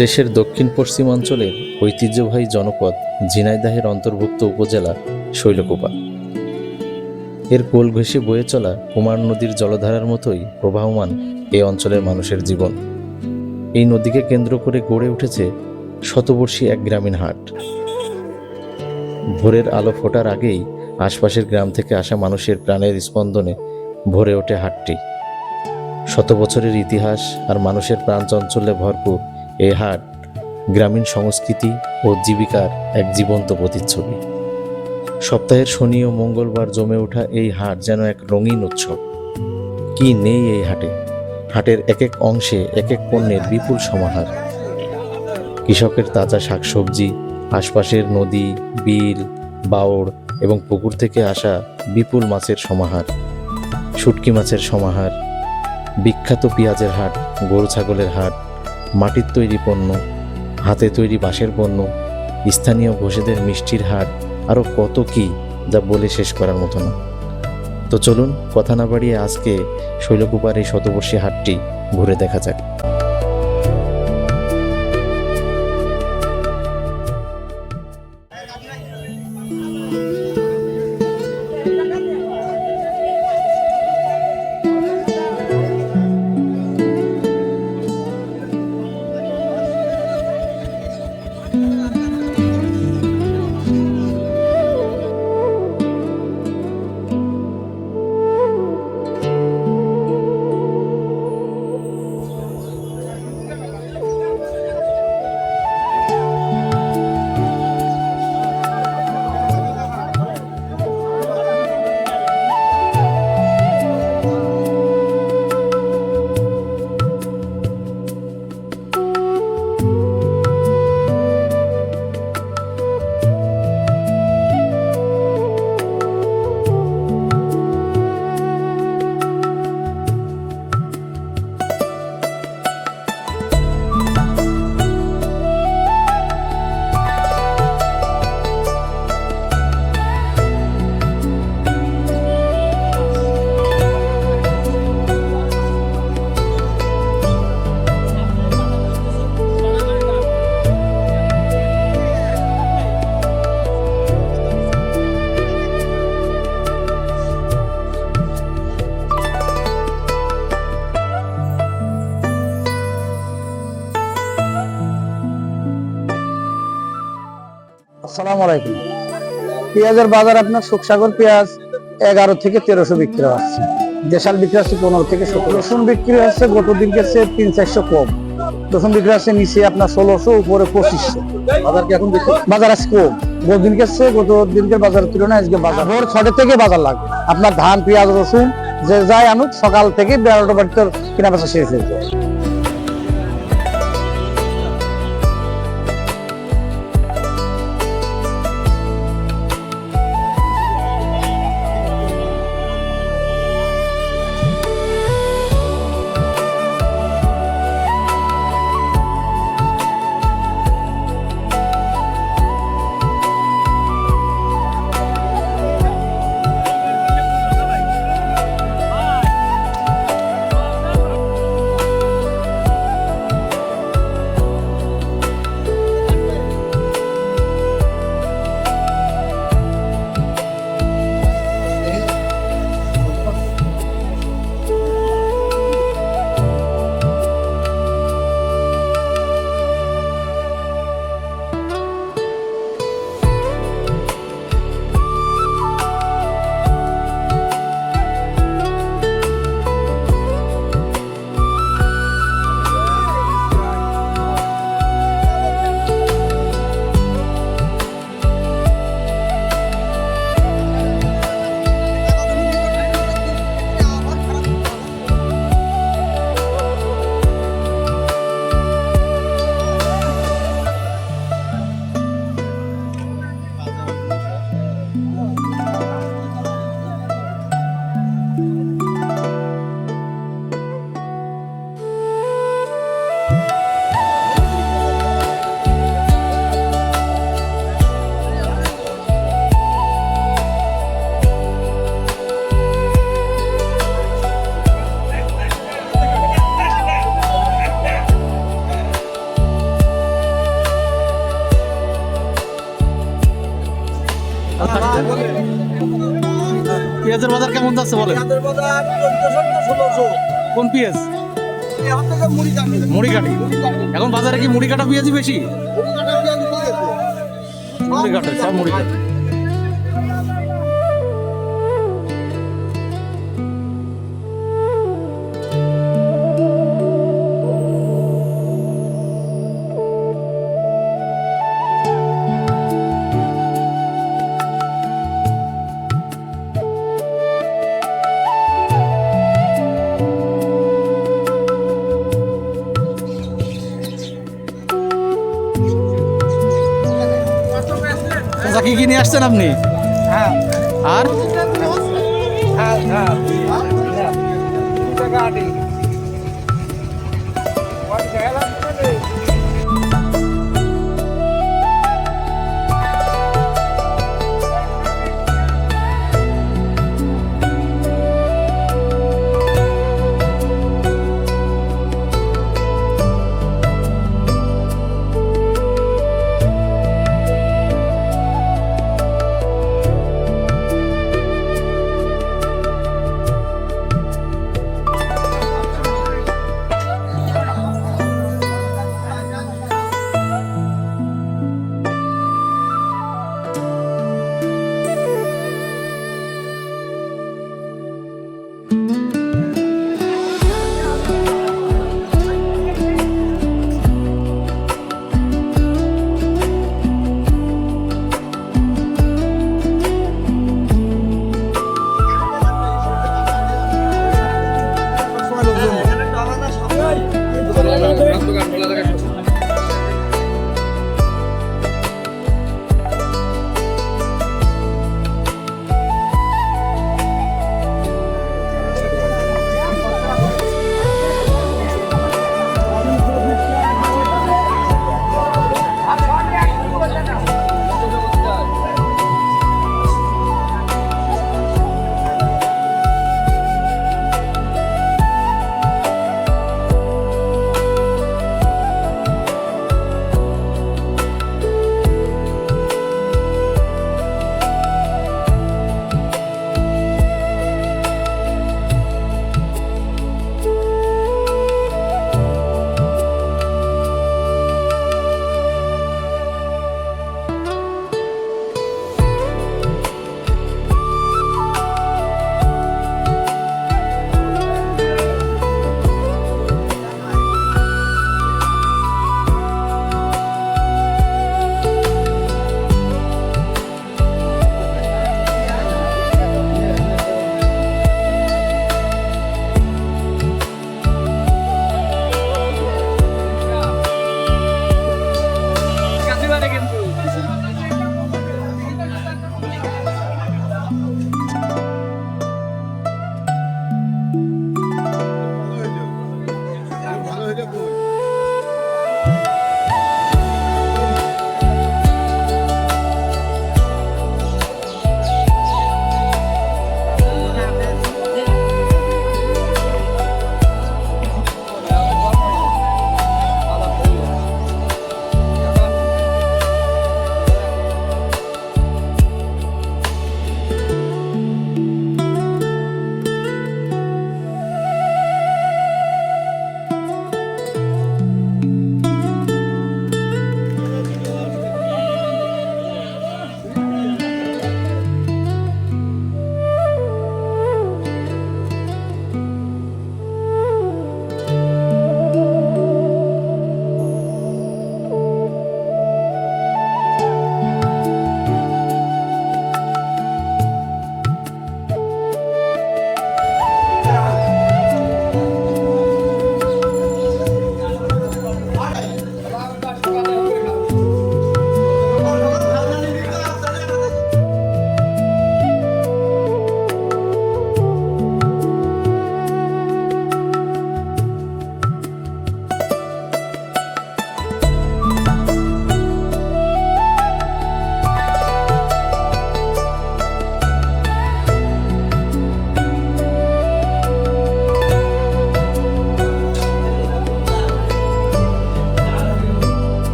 দেশের দক্ষিণ পশ্চিমাঞ্চলের ঐতিহ্যবাহী জনপদ ঝিনাইদহের অন্তর্ভুক্ত উপজেলা শৈলকুপা। এর কোল ঘেঁষে বয়ে চলা কুমার নদীর জলধারার মতোই প্রবাহমান এই অঞ্চলের মানুষের জীবন। এই নদীকে কেন্দ্র করে গড়ে উঠেছে শতবর্ষী এক গ্রামীণ হাট। ভোরের আলো ফোটার আগেই আশপাশের গ্রাম থেকে আসা মানুষের প্রাণের স্পন্দনে ভরে ওঠে হাটটি। শত বছরের ইতিহাস আর মানুষের প্রাণচঞ্চল্যে ভরপুর এই হাট গ্রামীণ সংস্কৃতি ও জীবিকার এক জীবন্ত প্রতিচ্ছবি। সপ্তাহের শনি ও মঙ্গলবার জমে ওঠা এই হাট যেন এক রঙিন উৎসব। কি নেই এই হাটে! হাটের এক এক অংশে এক এক পণ্যের বিপুল সমাহার। কৃষকের তাজা শাকসবজি, আশপাশের নদী, বিল, বাওড় এবং পুকুর থেকে আসা বিপুল মাছের সমাহার, শুটকি মাছের সমাহার, বিখ্যাত পেঁয়াজের হাট, গরু ছাগলের হাট, মাটির তৈরি পণ্য, হাতে তৈরি বাঁশের পণ্য, স্থানীয় ঘোষেদের মিষ্টির হাট, আরও কত কি যা বলে শেষ করার মতো না। তো চলুন কথা না বাড়িয়ে আজকে শৈলকুপার এই শতবর্ষী হাটটি ঘুরে দেখা যাক। আসসালামু আলাইকুম। পেঁয়াজের বাজার আপনার সুখসাগর পেঁয়াজ 11 থেকে 1300 বিক্রি হচ্ছে, দেশাল বিক্রি হচ্ছে 15 থেকে 17। রসুন বিক্রি হচ্ছে গত দিনকে 300-400 কম। রসুন বিক্রি হচ্ছে নিচে আপনার 1600, উপরে 2500। বাজার কি এখন বাজার আছে কম। গত দিনকের বাজারের তুলনায় আজকে বাজার ভোর 6টা থেকে বাজার লাগবে। আপনার ধান, পেঁয়াজ, রসুন যে যাই আনুক সকাল থেকে 12টা বাড়িতে কেনা বেচা শেষ হয়ে যায়। পেঁয়াজের বাজার কেমন যাচ্ছে বলেন? কোন পেঁয়াজ? মুড়ি কাটি। এখন বাজারে কি মুড়ি কাটা পেঁয়াজই বেশি? মুড়ি কাটা, সব মুড়ি কাটা। চাচা কি কি নিয়ে আসছেন আপনি? আর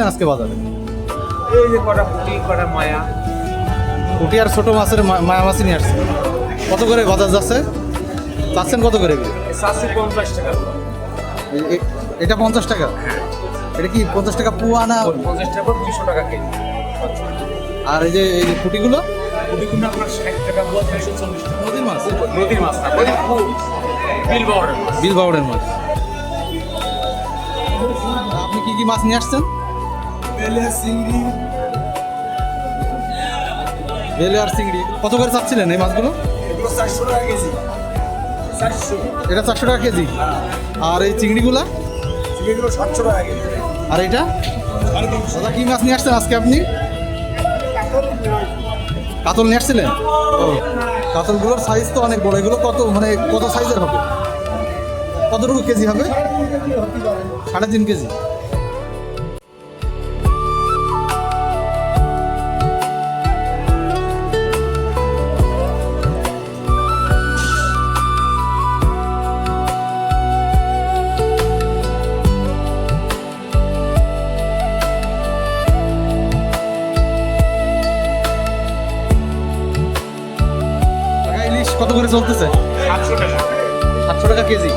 আসছেন আজকে বাজারে? এই যে কটা পুঁটি কটা মায়া। পুঁটি আর ছোট মাছের মায়া মাছ নিয়ে আসছেন। কত করে বাজার যাচ্ছে? চাচ্ছেন কত করে? 50 টাকা। এটা 50 টাকা। এটা কি 50 টাকা পোয়া না? 50 টাকা 200 টাকা কেজি। আর এই যে এই পুঁটিগুলো পুঁটিগুলো আপনার 60 টাকা পোয়া, 240 টাকা। নদীর মাছ, নদীর মাছ না, বিল বাউরের মাছ। বিল বাউডের মাছ। আপনি কি কি মাছ নিয়ে আসছেন? বেলে, চিংড়ি। বেলে আর চিংড়ি। কত করে চাচ্ছিলেন এই মাছগুলো? এগুলো 400 টাকা কেজি। 400। এটা 400 টাকা কেজি। আর এই চিংড়িগুলা? চিংড়িগুলো 700 টাকা কেজি। আর এটা দাদা কি মাছ নিয়ে আসছেন আজকে আপনি? কাতল নিয়ে আসছিলেন? ও, কাতলগুলোর সাইজ তো অনেক বড়। এগুলো কত মানে কত সাইজের হবে? কতটুকু কেজি হবে? 3.5 কেজি। টাকা ইলিশ কত করে চলতেছে? 700 টাকা। 700 টাকা কেজি।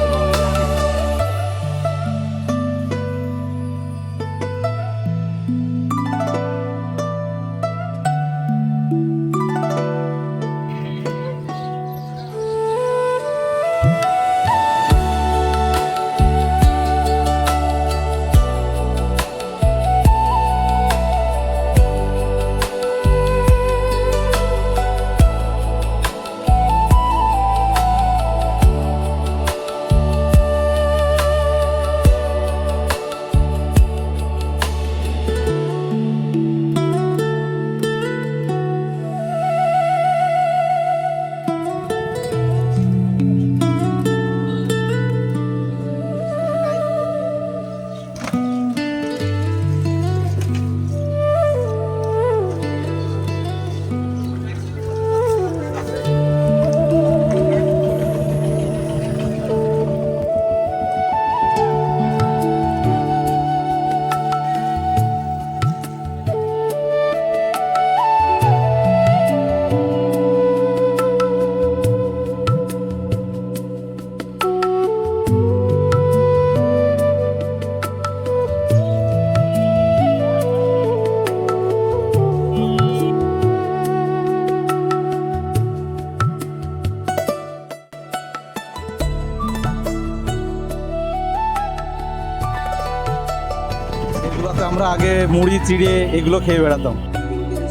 এগুলোতে আমরা আগে মুড়ি চিড়ে এগুলো খেয়ে বেড়াতাম।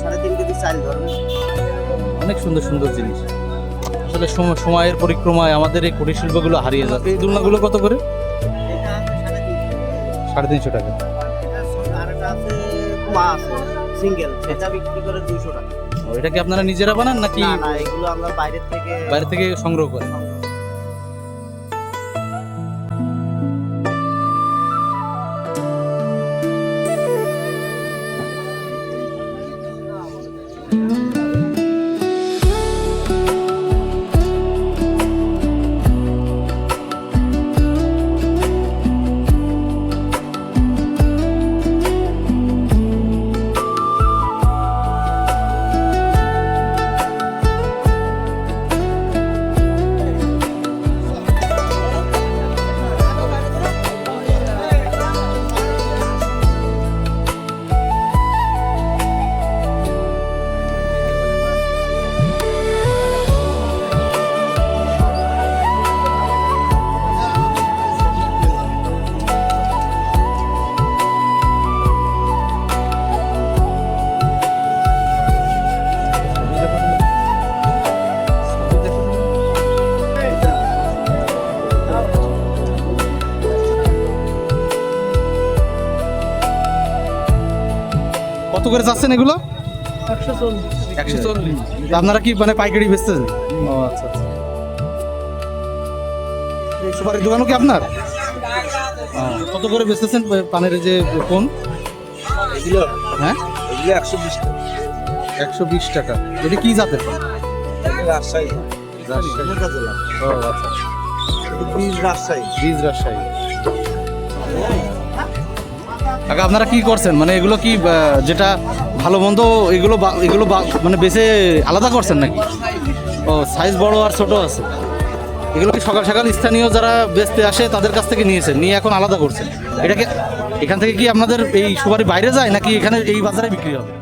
3.5 কেজি চাল ধরুন। অনেক সুন্দর সুন্দর জিনিস। আসলে সময়ের পরিক্রমায় আমাদের এই কুটির শিল্পগুলো হারিয়ে যাচ্ছে। এই দোলনাগুলো কত করে? এটা আছে 3.5। 350 টাকা। আর এটা আছে কুমা আছে সিঙ্গেল, সেটা বিক্রি করে 200 টাকা। ও, এটা কি আপনারা নিজেরা বানান নাকি না না, এগুলো আমরা বাইরে থেকে সংগ্রহ করেন? কত করে যাচ্ছেন এগুলো? 140। আপনারা কি মানে পাইকারি বেচতেছেন? ও আচ্ছা আচ্ছা। এই সুপারির দোকানও কি আপনার? কত করে বেচতেছেন পানের যে কোন? হ্যাঁ, এগুলো 120 টাকা। 120 টাকা। এটা কি জাতের? রাজশাহী। ও আচ্ছা। বীজ রাজশাহী। বীজ রাজশাহী। কাকা আপনারা কি করছেন, মানে এগুলো কি যেটা ভালো মন্দ এগুলো মানে বেছে আলাদা করছেন নাকি? ও সাইজ বড় আর ছোট আছে। এগুলো কি সকাল সকাল স্থানীয় যারা বেচতে আসে তাদের কাছ থেকে নিয়েছেন, নিয়ে এখন আলাদা করছেন? এটাকে এখান থেকে কি আপনাদের এই সুপারি বাইরে যায় নাকি এখানে এই বাজারে বিক্রি হবে?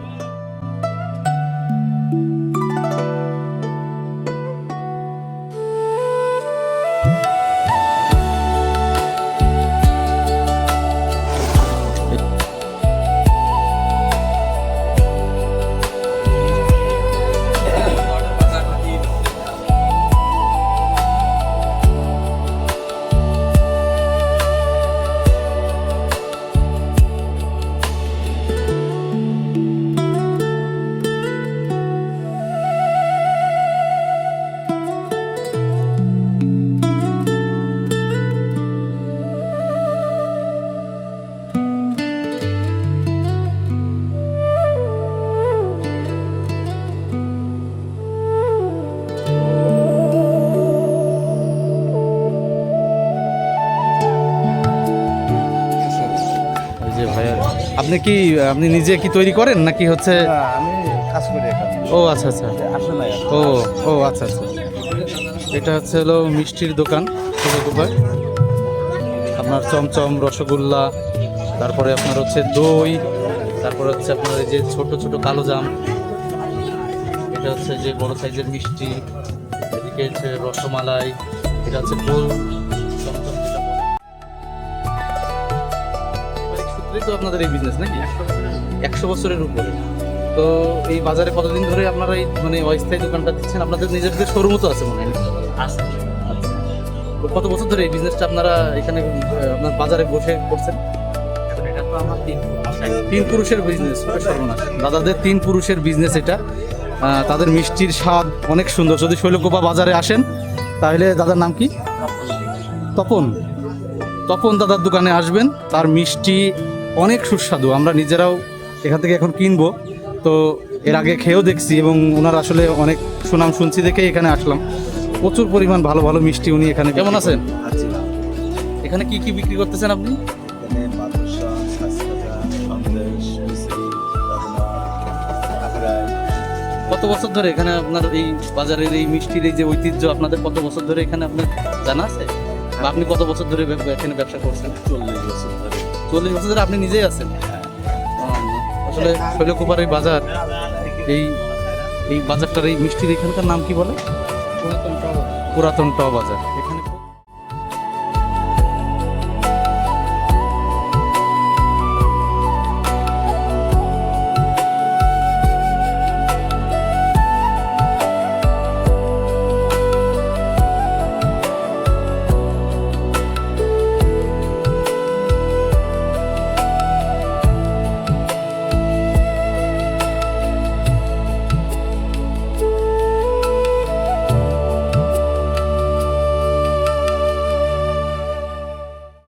ওই যে ভাইয়া, আপনি নিজে কি তৈরি করেন নাকি হচ্ছে? আমি কাজ করি এখানে। ও আচ্ছা আচ্ছা, আসে না ও ও আচ্ছা আচ্ছা। এটা হচ্ছে হলো মিষ্টির দোকান ছোটকুপায়। আপনার চমচম, রসগোল্লা, তারপরে আপনার হচ্ছে দই, তারপরে হচ্ছে আপনার এই যে ছোট ছোট কালো জাম, এটা হচ্ছে যে বড় সাইজের মিষ্টি, এদিকে হচ্ছে রসমালাই, এটা হচ্ছে গোল চমচম যেটা বলে। পারিবারিক সূত্রেই তো আপনাদের এই বিজনেস নাকি? 100 বছরের উপরে। তো এই বাজারে কতদিন ধরে আপনারা এই মানে অস্থায়ী দোকানটা দিচ্ছেন? আপনাদের নিজেদের শোরুমও তো আছে মনে হয়? আছে। আচ্ছা। তো কত বছর ধরে এই বিজনেসটা আপনারা এখানে আপনার বাজারে বসে করছেন? এটা তো আমার 3 পুরুষের বিজনেস, সর্বনাশ। দাদাদের 3 পুরুষের বিজনেস এটা। তাদের মিষ্টির স্বাদ অনেক সুন্দর। যদি শৈলকুপা বাজারে আসেন তাহলে দাদার নাম কি? তপন। তপন দাদার দোকানে আসবেন, তার মিষ্টি অনেক সুস্বাদু। আমরা নিজেরাও এখান থেকে এখন কিনবো, তো এর আগে খেয়েও দেখছি এবং ওনার আসলে অনেক সুনাম শুনছি দেখে এখানে আসলাম। প্রচুর পরিমাণ ভালো ভালো মিষ্টি উনি এখানে। কেমন আছেন? আছি। এখানে কি কি বিক্রি করতেছেন আপনি? এখানে বাদশা, শাঁসকাটা, সন্দেশ, মিশ্রি, আগ্রাই। কত বছর ধরে এখানে আপনার এই বাজারের এই মিষ্টির এই যে ঐতিহ্য, আপনাদের কত বছর ধরে এখানে আপনার জানা আছে? বা আপনি কত বছর ধরে এখানে ব্যবসা করছেন? 40 বছর ধরে। 40 বছর ধরে আপনি নিজেই আছেন? আসলে শৈলকুপার এই বাজার, এই এই বাজারটার এই মিষ্টির এখানকার নাম কি বলে? পুরাতন ট বাজার। এখানে